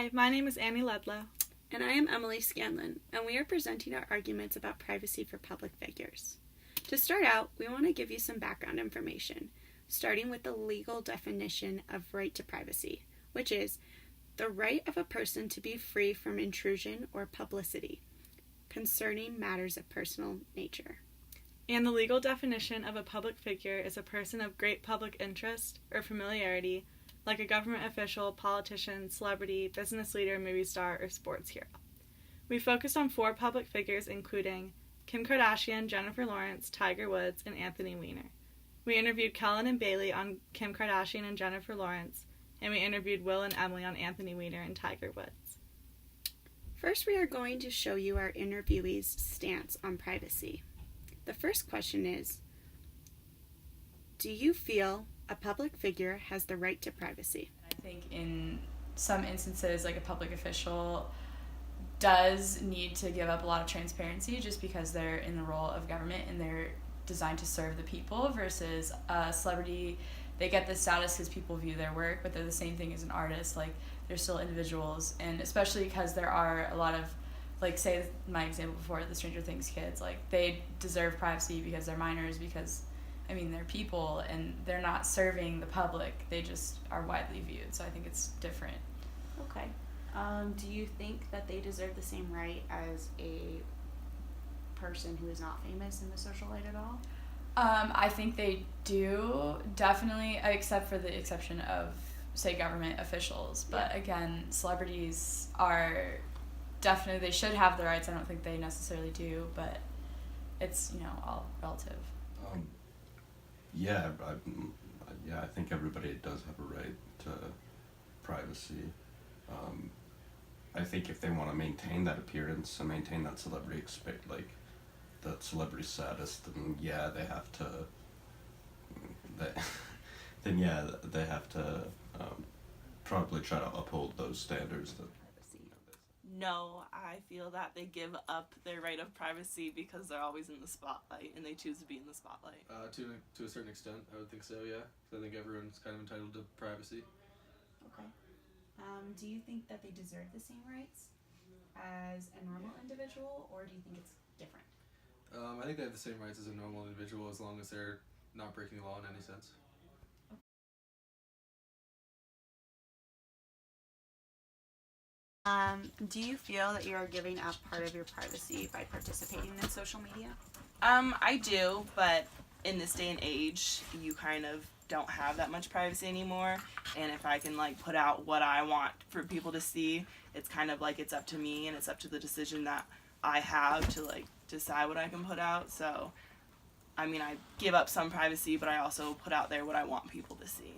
Hi, my name is Annie Ludlow. And I am Emily Scanlon, and we are presenting our arguments about privacy for public figures. To start out, we want to give you some background information, starting with the legal definition of right to privacy, which is the right of a person to be free from intrusion or publicity concerning matters of personal nature. And the legal definition of a public figure is a person of great public interest or familiarity, like a government official, politician, celebrity, business leader, movie star, or sports hero. We focused on 4 public figures, including Kim Kardashian, Jennifer Lawrence, Tiger Woods, and Anthony Weiner. We interviewed Kellen and Bailey on Kim Kardashian and Jennifer Lawrence, and we interviewed Will and Emily on Anthony Weiner and Tiger Woods. First, we are going to show you our interviewees' stance on privacy. The first question is, do you feel a public figure has the right to privacy? I think in some instances, like a public official does need to give up a lot of transparency just because they're in the role of government and they're designed to serve the people, versus a celebrity, they get this status because people view their work, but they're the same thing as an artist. Like, they're still individuals, and especially because there are a lot of, like, say my example before, the Stranger Things kids, like, they deserve privacy because they're minors, because they're people and they're not serving the public. They just are widely viewed. So I think it's different. Okay. Do you think that they deserve the same right as a person who is not famous in the social light at all? I think they do, definitely, except for the exception of, say, government officials. But again, celebrities are definitely, they should have the rights. I don't think they necessarily do, but it's, all relative. I think everybody does have a right to privacy. I think if they want to maintain that appearance and maintain that celebrity that celebrity status, then they have to. They have to probably try to uphold those standards. No, I feel that they give up their right of privacy because they're always in the spotlight and they choose to be in the spotlight. To a certain extent, I would think so, yeah. I think everyone's kind of entitled to privacy. Okay. Do you think that they deserve the same rights as a normal individual, or do you think it's different? I think they have the same rights as a normal individual as long as they're not breaking the law in any sense. Do you feel that you are giving up part of your privacy by participating in social media? I do, but in this day and age, you kind of don't have that much privacy anymore. And if I can put out what I want for people to see, it's kind of it's up to me and it's up to the decision that I have to decide what I can put out. So, I give up some privacy, but I also put out there what I want people to see.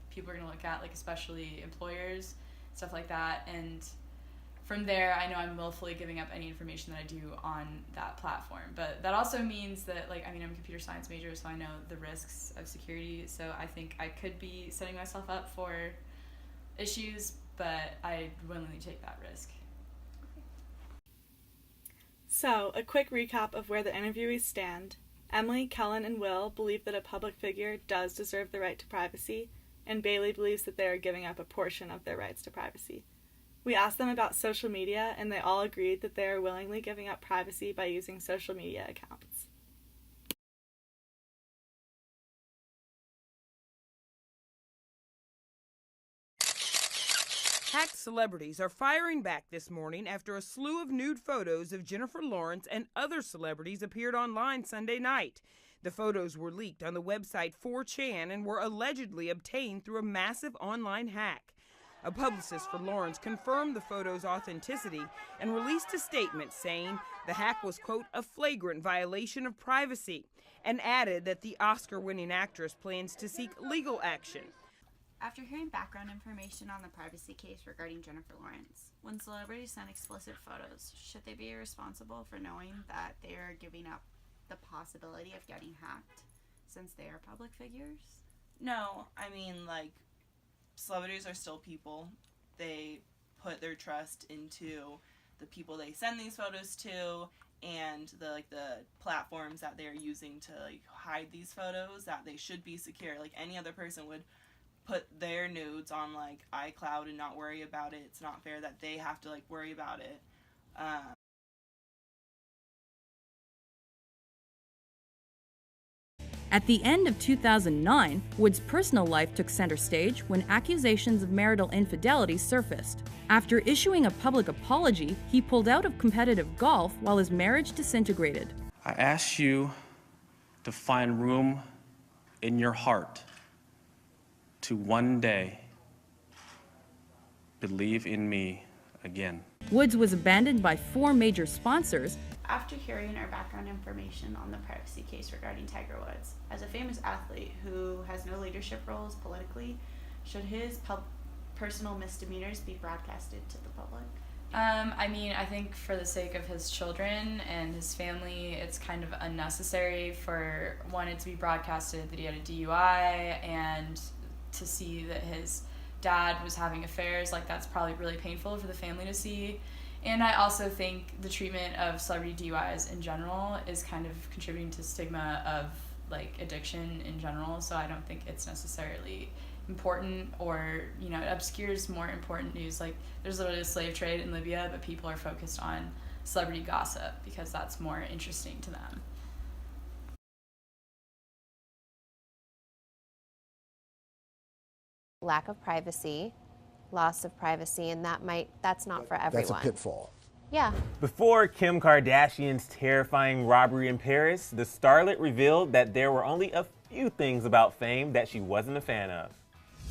People are going to look at, especially employers, stuff like that, and from there I know I'm willfully giving up any information that I do on that platform. But that also means that I'm a computer science major, so I know the risks of security, so I think I could be setting myself up for issues, but I'd willingly take that risk. So, a quick recap of where the interviewees stand. Emily, Kellen, and Will believe that a public figure does deserve the right to privacy, and Bailey believes that they are giving up a portion of their rights to privacy. We asked them about social media, and they all agreed that they are willingly giving up privacy by using social media accounts. Hacked celebrities are firing back this morning after a slew of nude photos of Jennifer Lawrence and other celebrities appeared online Sunday night. The photos were leaked on the website 4chan and were allegedly obtained through a massive online hack. A publicist for Lawrence confirmed the photos' authenticity and released a statement saying the hack was, quote, a flagrant violation of privacy, and added that the Oscar-winning actress plans to seek legal action. After hearing background information on the privacy case regarding Jennifer Lawrence, when celebrities send explicit photos, should they be responsible for knowing that they are giving up the possibility of getting hacked since they are public figures? No, celebrities are still people. They put their trust into the people they send these photos to and the platforms that they're using to hide these photos, that they should be secure. Any other person would put their nudes on like iCloud and not worry about it. It's not fair that they have to like worry about it. At the end of 2009, Wood's personal life took center stage when accusations of marital infidelity surfaced. After issuing a public apology, he pulled out of competitive golf while his marriage disintegrated. I ask you to find room in your heart to one day believe in me again. Woods was abandoned by 4 major sponsors. After hearing our background information on the privacy case regarding Tiger Woods, as a famous athlete who has no leadership roles politically, should his personal misdemeanors be broadcasted to the public? I mean, I think for the sake of his children and his family, it's kind of unnecessary for it to be broadcasted that he had a DUI, and to see that his dad was having affairs. Like, that's probably really painful for the family to see. And I also think the treatment of celebrity DUIs in general is kind of contributing to stigma of like addiction in general. So I don't think it's necessarily important, or it obscures more important news. Like, there's literally a slave trade in Libya, but people are focused on celebrity gossip because that's more interesting to them. Lack of privacy, loss of privacy, and that's not for everyone. That's a pitfall. Yeah. Before Kim Kardashian's terrifying robbery in Paris, the starlet revealed that there were only a few things about fame that she wasn't a fan of.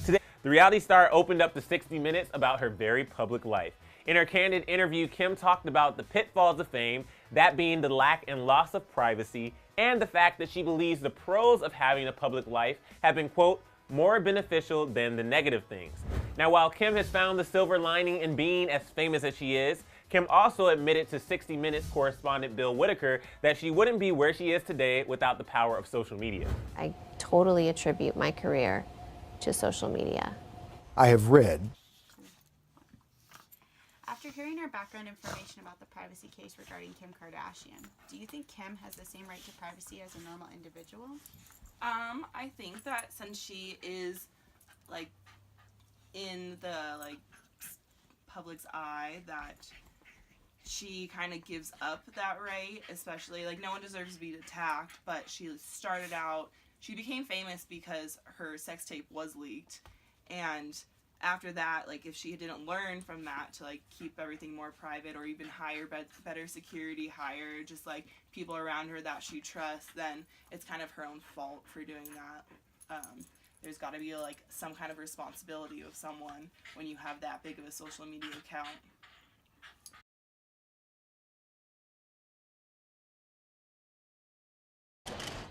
Today, the reality star opened up to 60 Minutes about her very public life. In her candid interview, Kim talked about the pitfalls of fame, that being the lack and loss of privacy, and the fact that she believes the pros of having a public life have been, quote, more beneficial than the negative things. Now, while Kim has found the silver lining in being as famous as she is, Kim also admitted to 60 Minutes correspondent Bill Whitaker that she wouldn't be where she is today without the power of social media. I totally attribute my career to social media. I have read. After hearing our background information about the privacy case regarding Kim Kardashian, do you think Kim has the same right to privacy as a normal individual? I think that since she is like in the like public's eye, that she kind of gives up that right, especially like no one deserves to be attacked, but she became famous because her sex tape was leaked, and after that, like if she didn't learn from that to like keep everything more private, or even hire better security, hire just like people around her that she trusts, then it's kind of her own fault for doing that. There's got to be like some kind of responsibility of someone when you have that big of a social media account.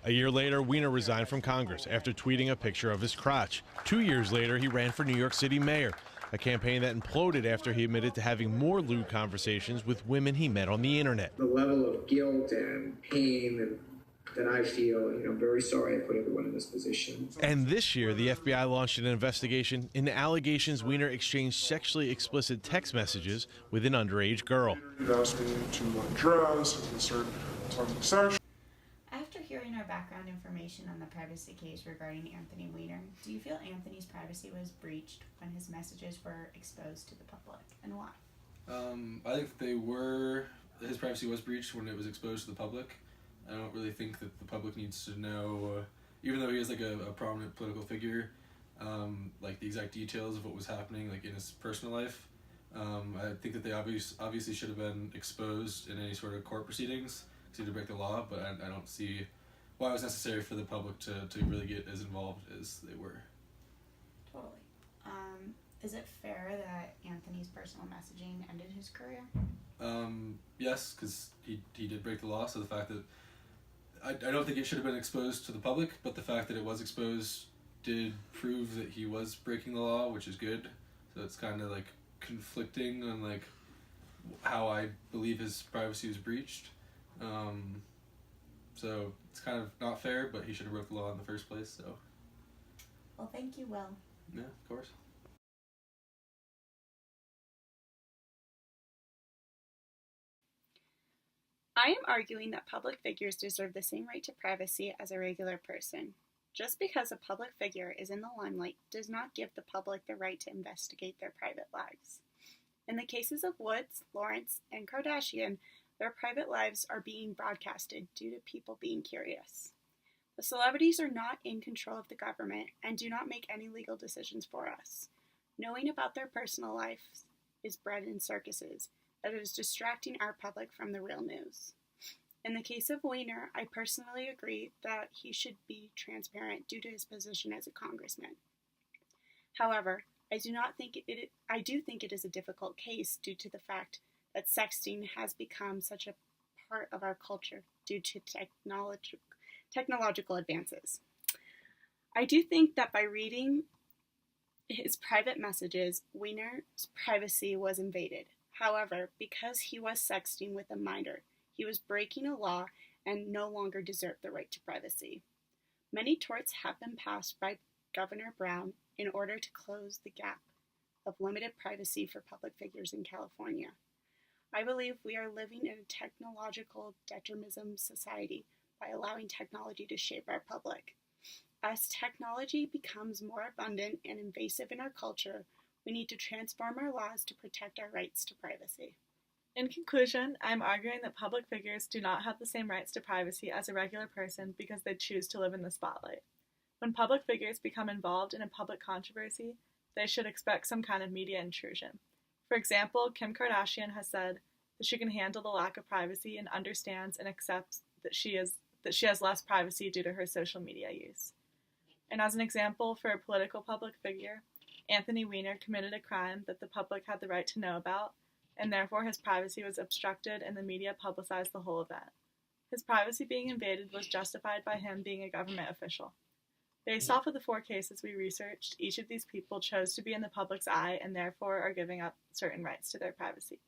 A year later, Weiner resigned from Congress after tweeting a picture of his crotch. 2 years later, he ran for New York City mayor, a campaign that imploded after he admitted to having more lewd conversations with women he met on the internet. The level of guilt and pain that I feel, I'm very sorry I put everyone in this position. And this year, the FBI launched an investigation into allegations Weiner exchanged sexually explicit text messages with an underage girl. He asked me to undress and insert something sexual. After hearing our background information on the privacy case regarding Anthony Weiner, do you feel Anthony's privacy was breached when his messages were exposed to the public, and why? I think his privacy was breached when it was exposed to the public. I don't really think that the public needs to know, even though he is like a prominent political figure, like the exact details of what was happening like in his personal life. I think that they obviously should have been exposed in any sort of court proceedings to break the law, but I don't see why it was necessary for the public to really get as involved as they were. Totally. Is it fair that Anthony's personal messaging ended his career? Yes, because he did break the law, so the fact that I don't think it should have been exposed to the public, but the fact that it was exposed did prove that he was breaking the law, which is good. So it's kind of like conflicting on like how I believe his privacy was breached. So it's kind of not fair, but he should have broke the law in the first place. So. Well, thank you, Will. Yeah, of course. I am arguing that public figures deserve the same right to privacy as a regular person. Just because a public figure is in the limelight does not give the public the right to investigate their private lives. In the cases of Woods, Lawrence, and Kardashian, their private lives are being broadcasted due to people being curious. The celebrities are not in control of the government and do not make any legal decisions for us. Knowing about their personal lives is bread and circuses that is distracting our public from the real news. In the case of Weiner, I personally agree that he should be transparent due to his position as a congressman. However, I do think it is a difficult case due to the fact that sexting has become such a part of our culture due to technological advances. I do think that by reading his private messages, Weiner's privacy was invaded. However, because he was sexting with a minor, he was breaking a law and no longer deserved the right to privacy. Many torts have been passed by Governor Brown in order to close the gap of limited privacy for public figures in California. I believe we are living in a technological determinism society by allowing technology to shape our public. As technology becomes more abundant and invasive in our culture, we need to transform our laws to protect our rights to privacy. In conclusion, I am arguing that public figures do not have the same rights to privacy as a regular person because they choose to live in the spotlight. When public figures become involved in a public controversy, they should expect some kind of media intrusion. For example, Kim Kardashian has said that she can handle the lack of privacy and understands and accepts that she has less privacy due to her social media use. And as an example for a political public figure, Anthony Weiner committed a crime that the public had the right to know about, and therefore his privacy was obstructed and the media publicized the whole event. His privacy being invaded was justified by him being a government official. Based off of the 4 cases we researched, each of these people chose to be in the public's eye and therefore are giving up certain rights to their privacy.